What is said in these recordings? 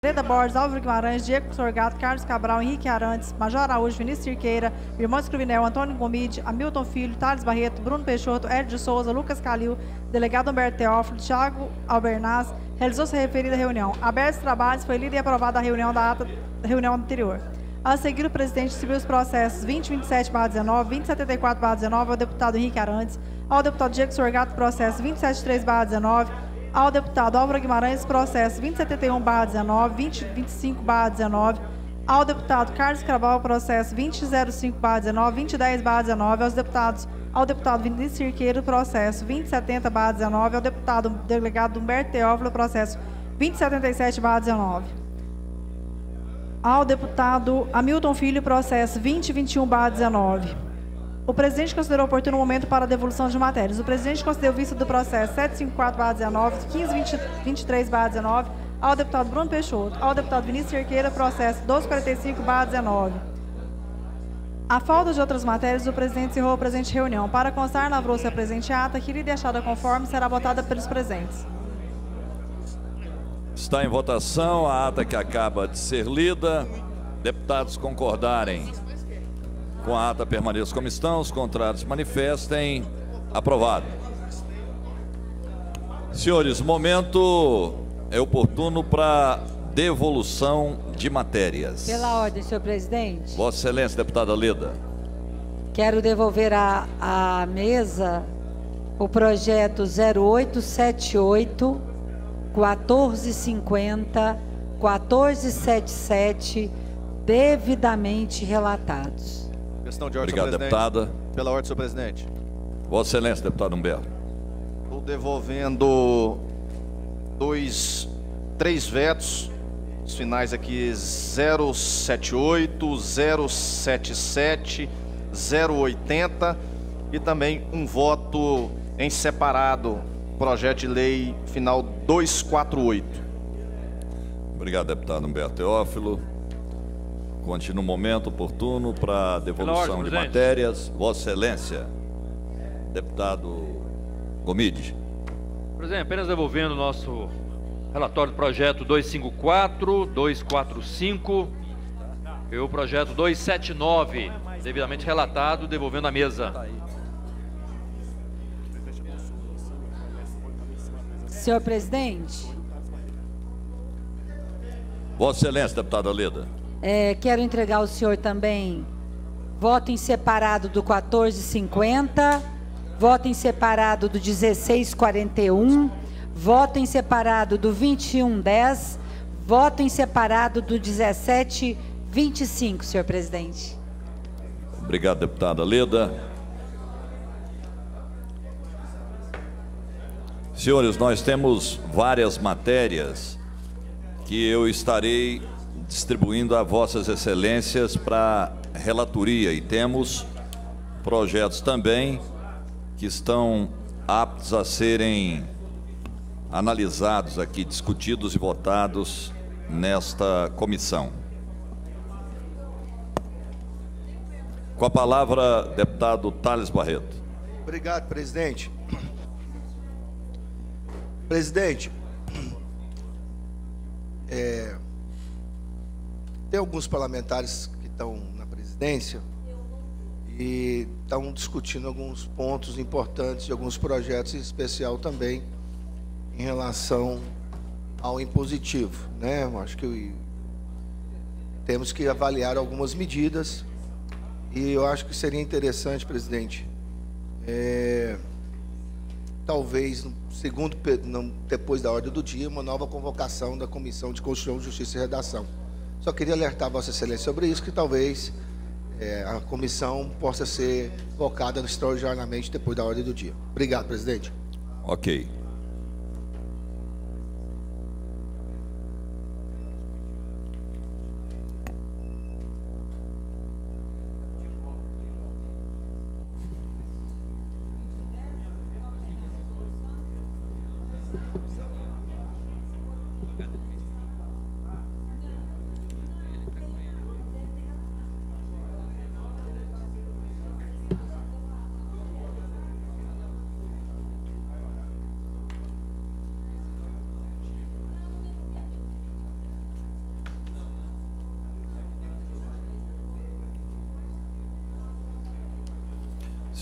Leda Borges, Álvaro Guimarães, Diego Sorgato, Carlos Cabral, Henrique Arantes, Major Araújo, Vinícius Cirqueira, Irmãos Cruvinel, Antônio Gomide, Hamilton Filho, Thales Barreto, Bruno Peixoto, Hélio de Souza, Lucas Calil, Delegado Humberto Teófilo, Thiago Albernaz, realizou-se a referida reunião. Abertos os trabalhos, foi lida e aprovada a reunião da ata da reunião anterior. A seguir, o presidente distribuiu os processos 2027/19, 2074/19 ao deputado Henrique Arantes, ao deputado Diego Sorgato, processo 2073/19, ao deputado Álvaro Guimarães, processo 2071/19, 2025/19, ao deputado Carlos Cabral, processo 2005/19, 2010/19, ao deputado Vinícius Cirqueiro, processo 2070/19, ao deputado delegado Humberto Teófilo, processo 2077/19. Ao deputado Hamilton Filho, processo 2021/19. O presidente considerou oportuno o momento para a devolução de matérias. O presidente concedeu vista do processo 754/19, 1523/19, ao deputado Bruno Peixoto, ao deputado Vinícius Cerqueira, processo 1245/19. A falta de outras matérias, o presidente encerrou a presente reunião. Para constar na lavrouça a presente ata, que lhe deixada conforme, será votada pelos presentes. Está em votação a ata que acaba de ser lida. Deputados concordarem com a ata, permaneçam como estão. Os contrários manifestem. Aprovado. Senhores, momento é oportuno para devolução de matérias. Pela ordem, senhor presidente. Vossa Excelência, deputada Leda. Quero devolver à mesa o projeto 0878, 1450, 1477, devidamente relatados. Questão de ordem, obrigado, deputada. Pela ordem, senhor presidente. Vossa Excelência, deputado Humberto. Estou devolvendo três vetos, os finais aqui 078, 077, 080 e também um voto em separado, projeto de lei final 248. Obrigado, deputado Humberto Teófilo. Continua o momento oportuno para devolução de matérias. Vossa Excelência, deputado Gomide. Presidente, apenas devolvendo o nosso relatório do projeto 254, 245 e o projeto 279, devidamente relatado, devolvendo à mesa. Senhor presidente. Vossa Excelência, deputada Leda. Quero entregar ao senhor também voto em separado do 1450, voto em separado do 1641, voto em separado do 2110, voto em separado do 1725, senhor presidente. Obrigado, deputada Leda. Senhores, nós temos várias matérias que eu estarei distribuindo a vossas excelências para relatoria, e temos projetos também que estão aptos a serem analisados aqui, discutidos e votados nesta comissão. Com a palavra, deputado Thales Barreto. Obrigado, presidente. Presidente, tem alguns parlamentares que estão na presidência e estão discutindo alguns pontos importantes de alguns projetos, em especial também em relação ao impositivo, né? Eu acho que temos que avaliar algumas medidas e eu acho que seria interessante, presidente, talvez depois da ordem do dia, uma nova convocação da Comissão de Constituição, Justiça e Redação. Só queria alertar Vossa Excelência sobre isso, que talvez a comissão possa ser convocada extraordinariamente depois da ordem do dia. Obrigado, presidente. Ok.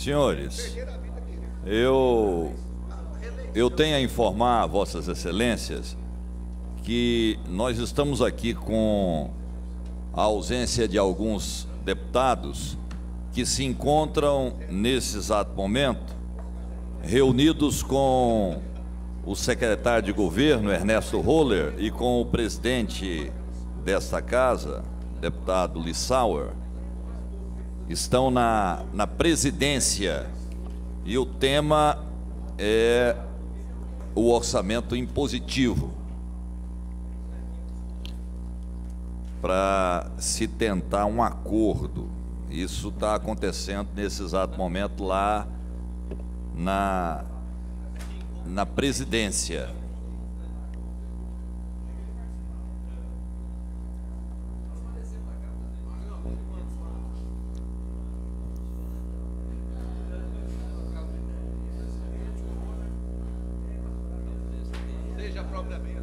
Senhores, eu tenho a informar a Vossas Excelências que nós estamos aqui com a ausência de alguns deputados que se encontram, nesse exato momento, reunidos com o secretário de governo, Ernesto Roller, e com o presidente desta casa, deputado Lissauer. Estão na presidência e o tema é o orçamento impositivo, para se tentar um acordo. Isso está acontecendo nesse exato momento lá na presidência. Seja propriamente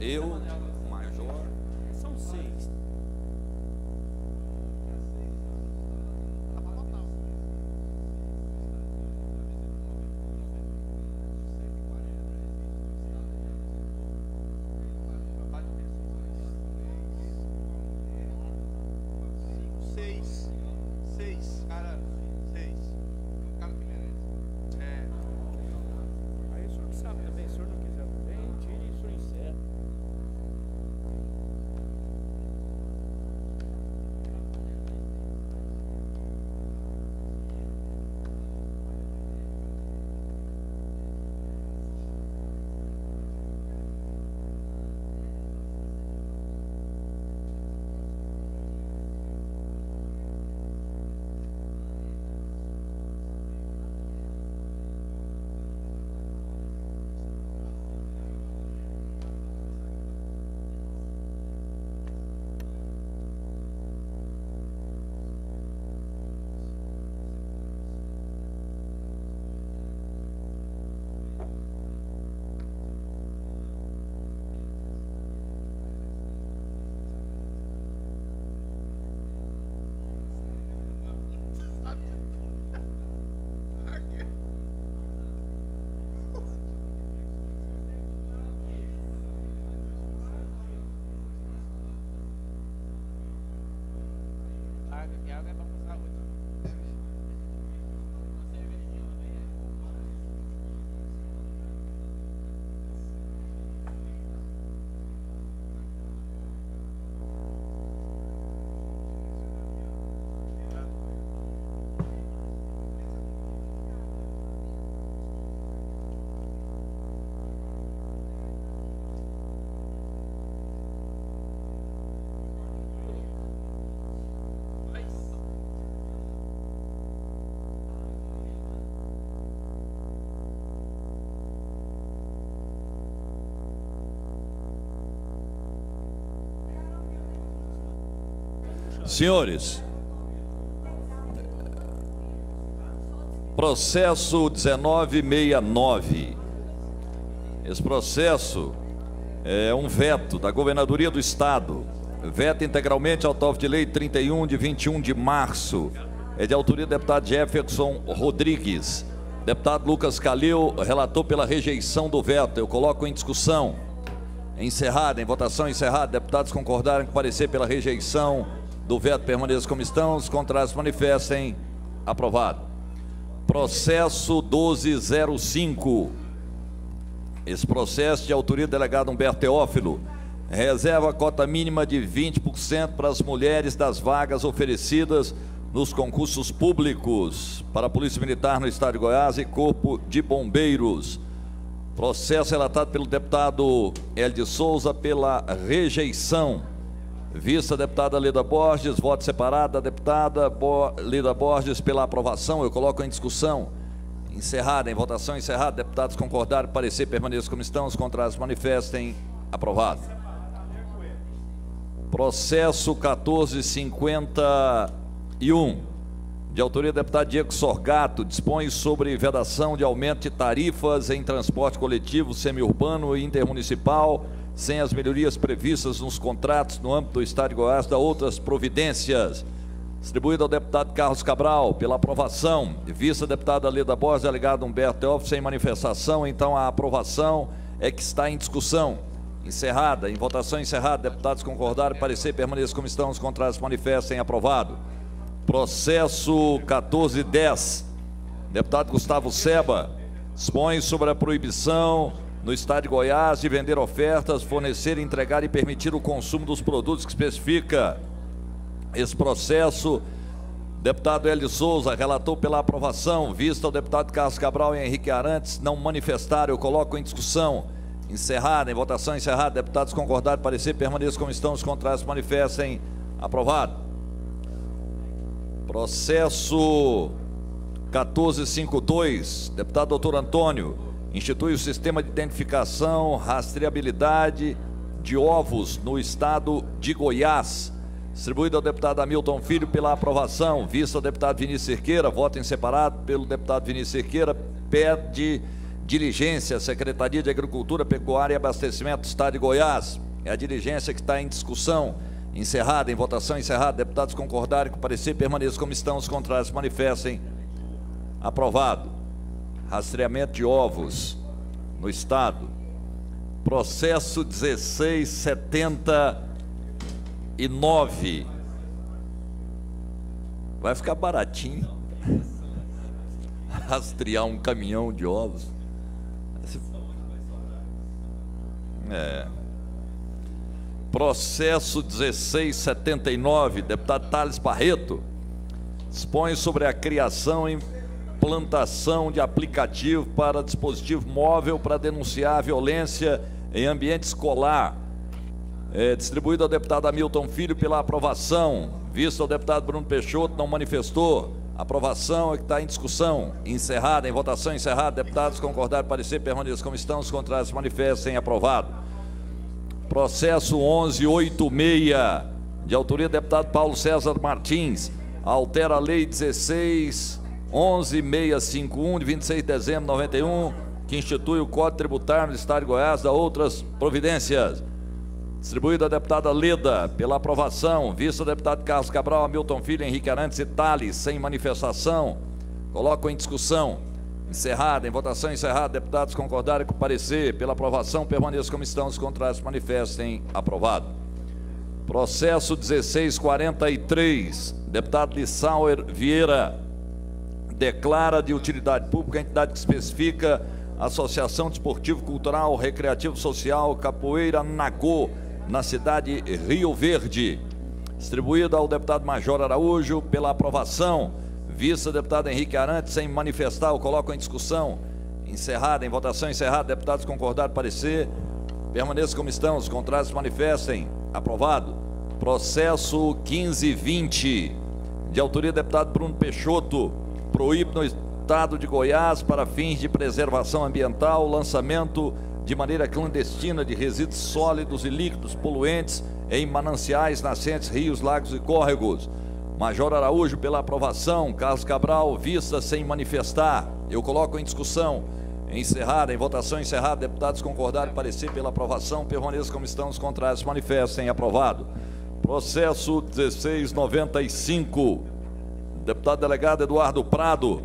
Eu, Major. São 6. Seis, cara, 6. Um cara que merece. Aí o senhor que sabe também, se o senhor não quiser também, tire e o senhor encerra. Água é bom pra saúde. Senhores, processo 1969. Esse processo é um veto da Governadoria do Estado Veta integralmente autor de lei 31 de 21 de março. É de autoria do deputado Jefferson Rodrigues. Deputado Lucas Calil relatou pela rejeição do veto. Eu coloco em discussão. Encerrada, em votação encerrada. Deputados concordaram com parecer pela rejeição do veto. Permaneçam como estão. Os contrários manifestem. Aprovado. Processo 1205. Esse processo de autoria do delegado Humberto Teófilo reserva a cota mínima de 20% para as mulheres das vagas oferecidas nos concursos públicos para a Polícia Militar no Estado de Goiás e Corpo de Bombeiros. Processo relatado pelo deputado Hélio de Souza pela rejeição. Vista a deputada Leda Borges, voto separado da deputada Leda Borges pela aprovação. Eu coloco em discussão. Encerrada, em votação encerrada. Deputados concordaram, parecer permaneçam como estão. Os contrários manifestem. Aprovado. Processo 1451, de autoria do deputado Diego Sorgato, dispõe sobre vedação de aumento de tarifas em transporte coletivo, semiurbano e intermunicipal, sem as melhorias previstas nos contratos no âmbito do Estado de Goiás, da outras providências. Distribuído ao deputado Carlos Cabral, pela aprovação. Vista a deputada Leda Borges, delegado Humberto Teófilo, sem manifestação, então a aprovação é que está em discussão. Encerrada, em votação encerrada, deputados concordaram, parecer permaneça como estão, os contrários manifestem. Aprovado. Processo 1410, deputado Gustavo Seba, dispõe sobre a proibição no Estado de Goiás de vender ofertas, fornecer, entregar e permitir o consumo dos produtos que especifica. Esse processo, deputado Hélio de Souza relatou pela aprovação. Vista ao deputado Carlos Cabral e Henrique Arantes não manifestaram, eu coloco em discussão. Encerrada, em votação encerrada, deputados concordaram, parecer permaneçam como estão, os contrários manifestem. Aprovado. Processo 1452, deputado doutor Antônio, institui o sistema de identificação, rastreabilidade de ovos no estado de Goiás. Distribuído ao deputado Hamilton Filho pela aprovação. Vista ao deputado Vinícius Cerqueira, voto em separado pelo deputado Vinícius Cerqueira, pede diligência, Secretaria de Agricultura, Pecuária e Abastecimento do Estado de Goiás. É a diligência que está em discussão. Encerrada, em votação encerrada. Deputados concordarem com o parecer permaneçam como estão, os contrários manifestem. Aprovado. Rastreamento de ovos no Estado. Processo 1679. Vai ficar baratinho rastrear um caminhão de ovos. Processo 1679, deputado Thales Barreto, dispõe sobre a criação e implantação de aplicativo para dispositivo móvel para denunciar a violência em ambiente escolar. Distribuído ao deputado Hamilton Filho pela aprovação. Visto ao deputado Bruno Peixoto, não manifestou. Aprovação é que está em discussão. Encerrada, em votação encerrada. Deputados concordaram, parecer permaneçam como estão, os contrários manifestem. Aprovado. Processo 1186, de autoria do deputado Paulo César Martins, altera a lei 16.11.651, de 26 de dezembro de 91, que institui o Código Tributário do Estado de Goiás, da outras providências. Distribuído a deputada Leda pela aprovação. Visto o deputado Carlos Cabral, Hamilton Filho, Henrique Arantes e Thales, sem manifestação. Coloco em discussão. Encerrada, em votação encerrada. Deputados concordaram com o parecer pela aprovação, permaneçam como estão, os contrários manifestem. Aprovado. Processo 1643, deputado Lissauer Vieira, declara de utilidade pública a entidade que especifica Associação Desportivo Cultural Recreativo Social Capoeira Nagô, na cidade de Rio Verde. Distribuído ao deputado Major Araújo pela aprovação. Vista deputado Henrique Arantes, sem manifestar, eu coloco em discussão. Encerrada, em votação encerrada, deputados concordaram, parecer permaneçam como estão, os contrários manifestem. Aprovado. Processo 1520, de autoria do deputado Bruno Peixoto, proíbe no Estado de Goiás, para fins de preservação ambiental, o lançamento de maneira clandestina de resíduos sólidos e líquidos poluentes em mananciais, nascentes, rios, lagos e córregos. Major Araújo pela aprovação. Carlos Cabral, vista sem manifestar. Eu coloco em discussão. Encerrada, em votação encerrada. Deputados concordaram, parecer pela aprovação, permaneçam como estão, os contrários manifestem. Aprovado. Processo 1695. Deputado delegado Eduardo Prado.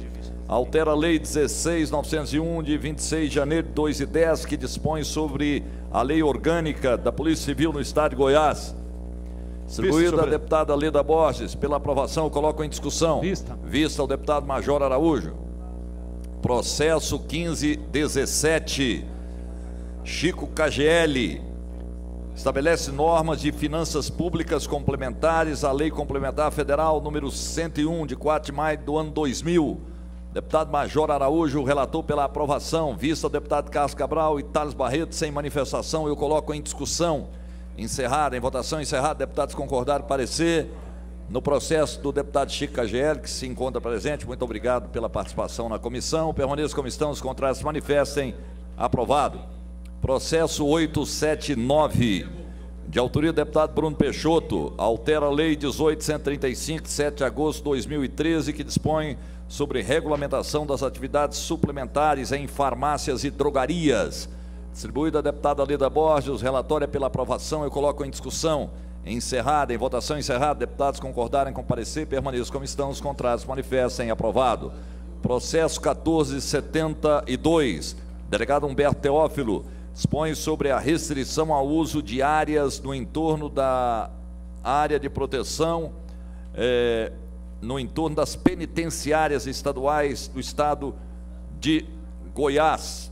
Altera a Lei 16.901, de 26 de janeiro de 2010, que dispõe sobre a Lei Orgânica da Polícia Civil no Estado de Goiás. Distribuída a deputada Leda Borges. Pela aprovação, eu coloco em discussão. Vista ao deputado Major Araújo. Processo 1517. Chico KGL. Estabelece normas de finanças públicas complementares à Lei Complementar Federal número 101, de 4 de maio do ano 2000. Deputado Major Araújo, relator pela aprovação. Vista o deputado Carlos Cabral e Thales Barreto, sem manifestação, eu coloco em discussão. Encerrada, em votação encerrada, deputados concordaram parecer. No processo do deputado Chico KGL, que se encontra presente, muito obrigado pela participação na comissão. Permaneçam como estão, os contrários se manifestem. Aprovado. Processo 879, de autoria do deputado Bruno Peixoto, altera a Lei 1835, de 7 de agosto de 2013, que dispõe sobre regulamentação das atividades suplementares em farmácias e drogarias. Distribuída a deputada Leda Borges, relatório é pela aprovação, eu coloco em discussão. Encerrada, em votação encerrada, deputados concordarem com parecer, permaneçam como estão, os contrários manifestem. Aprovado. Processo 1472, delegado Humberto Teófilo, dispõe sobre a restrição ao uso de áreas no entorno da área de proteção, no entorno das penitenciárias estaduais do estado de Goiás.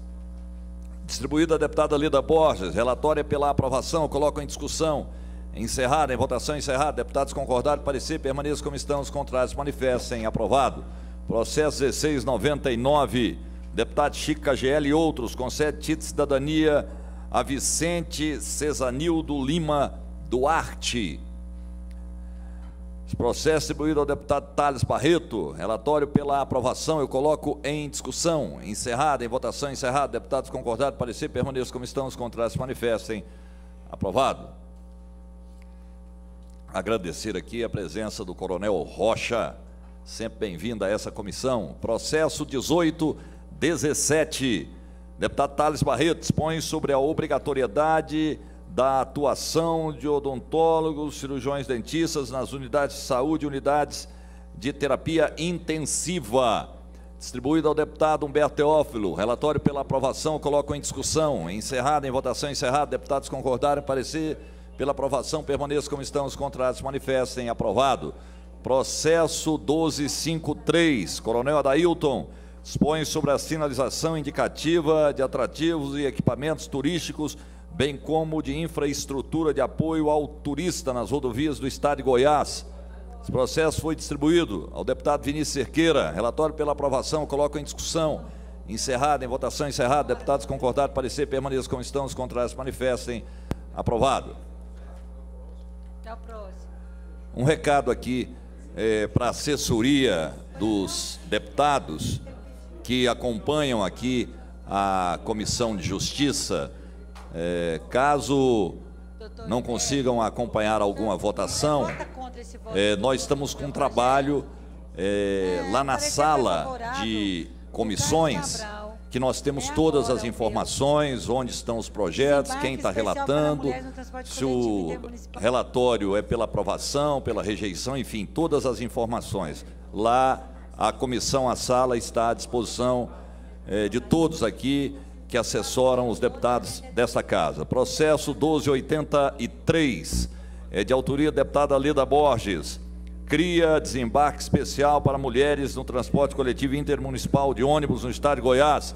Distribuída a deputada Leda Borges, relatório é pela aprovação, eu coloco em discussão. Encerrada, em votação encerrada, deputados concordaram parecer, permaneçam como estão, os contrários manifestem. Aprovado. Processo 1699, deputado Chico KGL e outros, concede título de cidadania a Vicente Cesanildo Lima Duarte. Esse processo distribuído ao deputado Thales Barreto, relatório pela aprovação, eu coloco em discussão. Encerrada, em votação encerrada, deputados concordaram parecer, permaneçam como estão, os contrários se manifestem. Aprovado. Agradecer aqui a presença do Coronel Rocha, sempre bem-vindo a essa comissão. Processo 1817, deputado Thales Barreto, dispõe sobre a obrigatoriedade da atuação de odontólogos, cirurgiões dentistas nas unidades de saúde e unidades de terapia intensiva. Distribuído ao deputado Humberto Teófilo, relatório pela aprovação, coloco em discussão. Encerrada, em votação encerrada, deputados concordaram parecer pela aprovação, permaneçam como estão, os contrários manifestem. Aprovado. Processo 1253, Coronel Adailton, dispõe sobre a sinalização indicativa de atrativos e equipamentos turísticos, bem como de infraestrutura de apoio ao turista nas rodovias do estado de Goiás. Esse processo foi distribuído ao deputado Vinícius Cerqueira, relatório pela aprovação, coloco em discussão. Encerrada, em votação encerrada, deputados concordaram parecer, permaneçam como estão, os contrários manifestem. Aprovado. Até o próximo. Um recado aqui para a assessoria dos deputados que acompanham aqui a Comissão de Justiça. Caso não consigam acompanhar alguma votação, nós estamos com um trabalho lá na sala de comissões, que nós temos todas as informações, onde estão os projetos, quem está relatando, se o relatório é pela aprovação, pela rejeição, enfim, todas as informações. Lá a comissão, a sala está à disposição de todos aqui que assessoram os deputados desta casa. Processo 1283, de autoria da deputada Leda Borges, cria desembarque especial para mulheres no transporte coletivo intermunicipal de ônibus no estado de Goiás.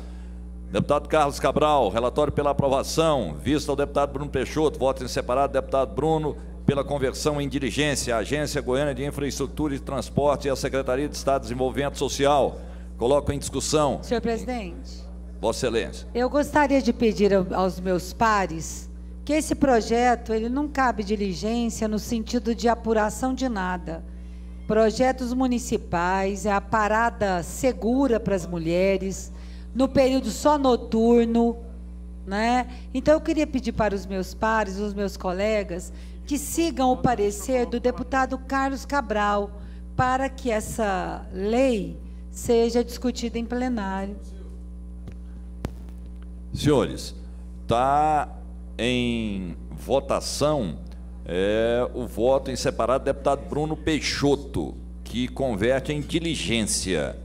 Deputado Carlos Cabral, relatório pela aprovação, vista ao deputado Bruno Peixoto, voto em separado, deputado Bruno, pela conversão em diligência, a Agência Goiana de Infraestrutura e Transporte e a Secretaria de Estado de Desenvolvimento Social. Coloco em discussão. Senhor presidente. Vossa Excelência. Eu gostaria de pedir aos meus pares que esse projeto, ele não cabe diligência no sentido de apuração de nada. Projetos municipais, é a parada segura para as mulheres, no período só noturno, né? Então, eu queria pedir para os meus pares, os meus colegas, que sigam o parecer do deputado Carlos Cabral, para que essa lei seja discutida em plenário. Senhores, está em votação é o voto em separado do deputado Bruno Peixoto, que converte em diligência.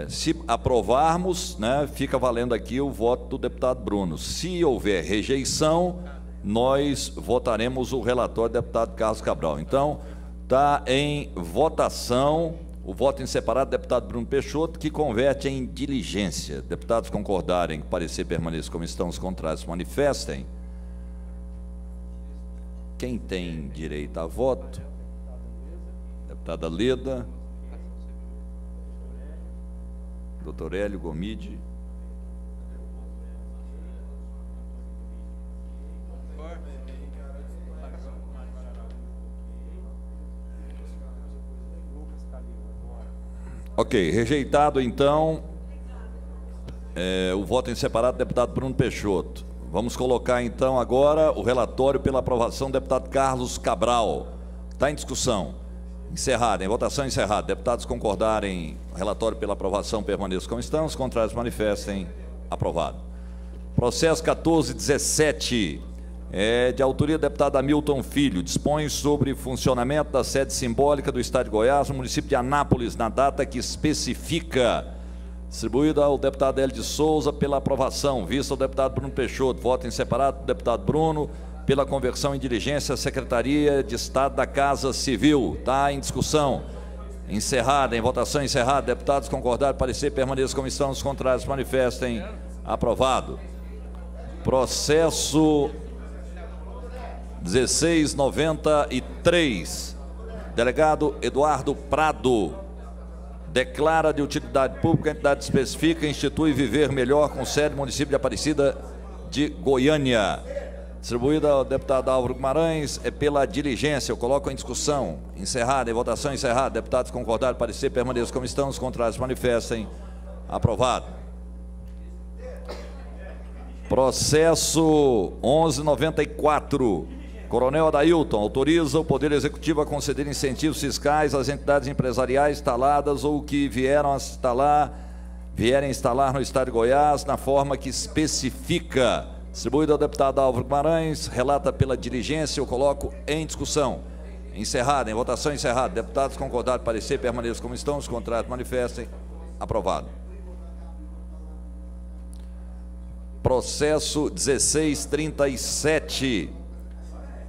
Se aprovarmos, né, fica valendo aqui o voto do deputado Bruno. Se houver rejeição, nós votaremos o relatório do deputado Carlos Cabral. Então, está em votação o voto em separado do deputado Bruno Peixoto, que converte em diligência. Deputados concordarem que parecer permaneça como estão, os contrários manifestem. Quem tem direito a voto? Deputada Leda. Doutor Hélio Gomide. Ok, rejeitado então o voto em separado do deputado Bruno Peixoto. Vamos colocar então agora o relatório pela aprovação do deputado Carlos Cabral. Está em discussão. Encerrado, em votação encerrada. Deputados concordarem, relatório pela aprovação permaneça como estão, os contrários manifestem. Aprovado. Processo 1417, de autoria do deputado Hamilton Filho, dispõe sobre funcionamento da sede simbólica do Estado de Goiás, no município de Anápolis, na data que especifica. Distribuído ao deputado Hélio de Souza pela aprovação, vista ao deputado Bruno Peixoto, voto em separado do deputado Bruno, pela conversão em diligência à Secretaria de Estado da Casa Civil. Está em discussão. Encerrada, em votação encerrada. Deputados concordaram, parecer permaneça como estão, os contrários manifestem. Aprovado. Processo 1693. Delegado Eduardo Prado. Declara de utilidade pública, a entidade especifica, institui Viver Melhor com sede no município de Aparecida de Goiânia. Distribuída ao deputado Álvaro Guimarães, pela diligência. Eu coloco em discussão. Encerrada, em votação encerrada. Deputados concordaram, parecer permaneça como estão, os contrários manifestem. Aprovado. Processo 1194. Coronel Adailton autoriza o Poder Executivo a conceder incentivos fiscais às entidades empresariais instaladas ou que vierem instalar no Estado de Goiás na forma que especifica. Distribuído ao deputado Álvaro Guimarães, relata pela diligência, eu coloco em discussão. Encerrada, em votação encerrada. Deputados concordaram, parecer permaneça como estão, os contrários manifestem. Aprovado. Processo 1637.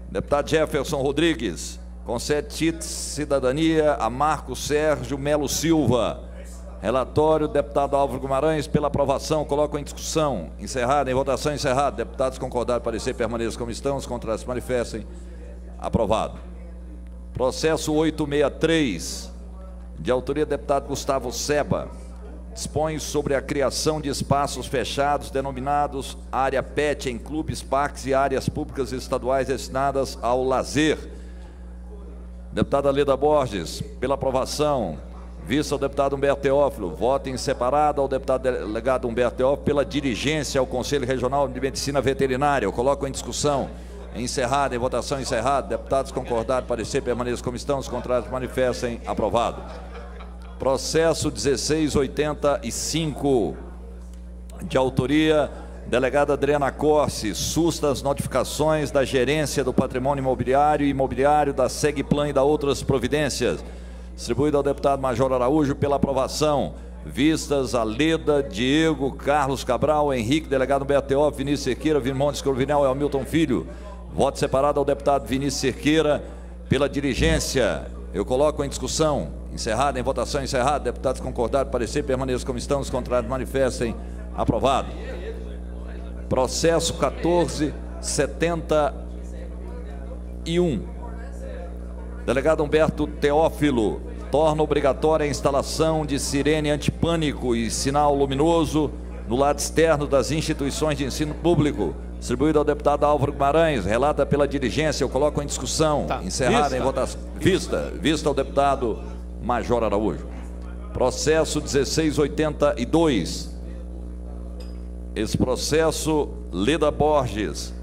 Deputado Jefferson Rodrigues, concede título de cidadania a Marco Sérgio Melo Silva. Relatório do deputado Álvaro Guimarães pela aprovação, coloco em discussão. Encerrada, em votação encerrada. Deputados concordaram, parecer permaneça como estão, os contrários manifestem. Aprovado. Processo 863, de autoria do deputado Gustavo Seba, dispõe sobre a criação de espaços fechados denominados área PET em clubes, parques e áreas públicas estaduais destinadas ao lazer. Deputada Leda Borges, pela aprovação. Vista ao deputado Humberto Teófilo, voto em separado ao deputado delegado Humberto Teófilo pela diligência ao Conselho Regional de Medicina Veterinária. Eu coloco em discussão. Encerrada, em votação encerrada. Deputados concordaram, parecer permaneça como estão, os contrários manifestem. Aprovado. Processo 1685, de autoria delegada Adriana Corse, susta as notificações da Gerência do Patrimônio Imobiliário e Imobiliário da Segplan e da outras providências. Distribuído ao deputado Major Araújo pela aprovação. Vistas a Leda, Diego, Carlos Cabral, Henrique, delegado Humberto Teófilo, Vinícius Cerqueira, Virmontes Cruvinel e Hamilton Filho. Voto separado ao deputado Vinícius Cerqueira pela diligência. Eu coloco em discussão. Encerrada, em votação encerrada. Deputados concordaram, parecer permaneça como estão, os contrários manifestem. Aprovado. Processo 1471. Delegado Humberto Teófilo, torna obrigatória a instalação de sirene antipânico e sinal luminoso no lado externo das instituições de ensino público. Distribuído ao deputado Álvaro Guimarães, relata pela diligência, eu coloco em discussão. Encerrada, em votação. Vista ao deputado Major Araújo. Processo 1682. Esse processo, Leda Borges,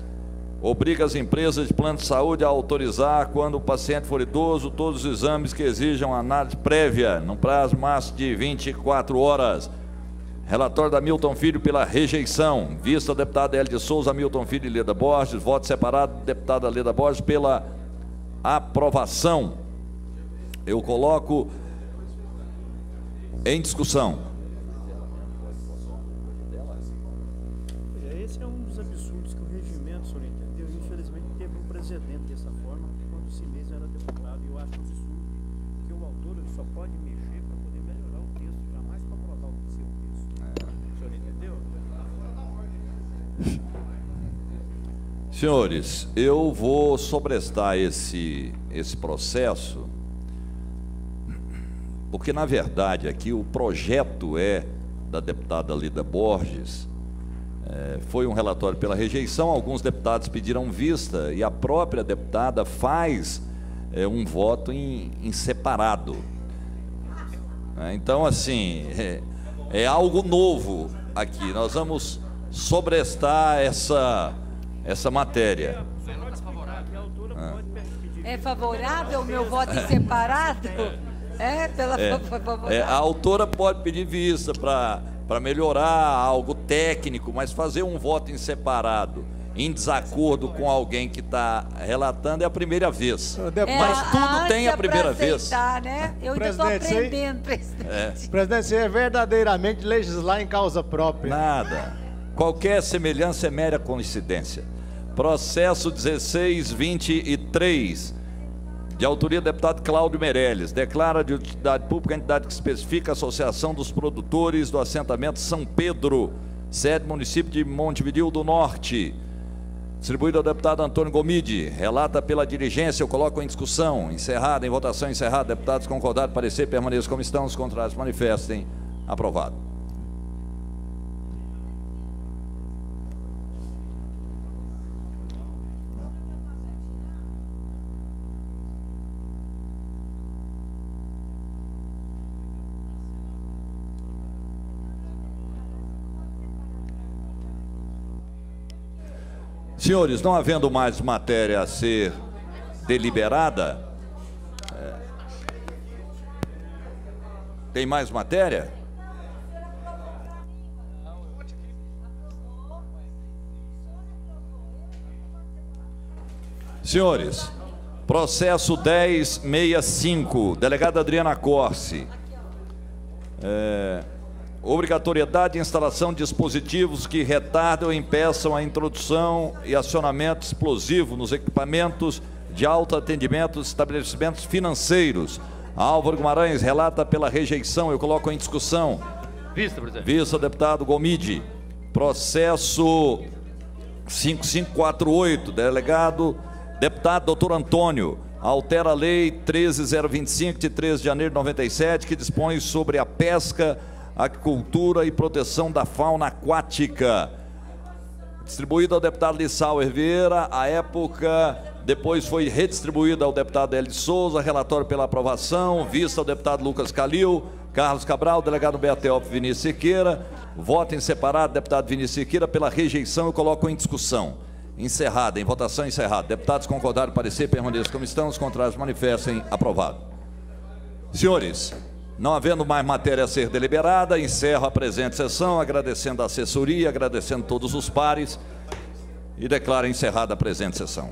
obriga as empresas de plano de saúde a autorizar, quando o paciente for idoso, todos os exames que exijam análise prévia, no prazo máximo de 24 horas. Relatório da Milton Filho pela rejeição. Vista a deputada Hélio de Souza, Milton Filho e Leda Borges. Voto separado, deputada Leda Borges, pela aprovação. Eu coloco em discussão. Esse é um dos absurdos que o regimento, o senhor entendeu? Infelizmente teve um precedente dessa forma quando o Simês era deputado. E eu acho absurdo que o autor só pode mexer para poder melhorar o texto, jamais para aprovar o seu texto. O senhor entendeu? Senhores, eu vou sobrestar esse processo, porque na verdade aqui o projeto é da deputada Leda Borges, foi um relatório pela rejeição, alguns deputados pediram vista e a própria deputada faz um voto em separado. Então, assim, é algo novo aqui, nós vamos sobrestar essa matéria. É favorável o meu voto em separado? A autora pode pedir vista para melhorar algo técnico, mas fazer um voto em separado, em desacordo com alguém que está relatando, é a primeira vez. Mas tudo tem a primeira vez. Né? Eu ainda estou aprendendo, presidente. Presidente, você é verdadeiramente legislar em causa própria. Nada. Qualquer semelhança é mera coincidência. Processo 1623, de autoria do deputado Cláudio Meirelles, declara de utilidade pública a entidade que especifica a Associação dos Produtores do Assentamento São Pedro, sede município de Montevidéu do Norte. Distribuído ao deputado Antônio Gomide, relata pela dirigência, eu coloco em discussão, encerrada, em votação encerrada, deputados concordados, parecer, permaneçam como estão, os contrários manifestem, aprovado. Senhores, não havendo mais matéria a ser deliberada, tem mais matéria? Senhores, processo 1065, delegada Adriana Corsi. Obrigatoriedade de instalação de dispositivos que retardam ou impeçam a introdução e acionamento explosivo nos equipamentos de alto atendimento dos estabelecimentos financeiros. Álvaro Guimarães relata pela rejeição, eu coloco em discussão. Vista, presidente. Vista, deputado Gomide. Processo 5548, deputado doutor Antônio, altera a lei 13025 de 13 de janeiro de 97, que dispõe sobre a pesca, aquicultura e proteção da fauna aquática. Distribuído ao deputado Lissauer Vieira, à época, depois foi redistribuído ao deputado Hélio de Souza, relatório pela aprovação, vista ao deputado Lucas Calil, Carlos Cabral, delegado Berteófilo Vinícius Siqueira, voto em separado, deputado Vinícius Siqueira, pela rejeição, eu coloco em discussão. Encerrada, em votação encerrada. Deputados concordaram, parecer, permaneçam como estão, os contrários manifestem, aprovado. Senhores, não havendo mais matéria a ser deliberada, encerro a presente sessão, agradecendo a assessoria, agradecendo todos os pares e declaro encerrada a presente sessão.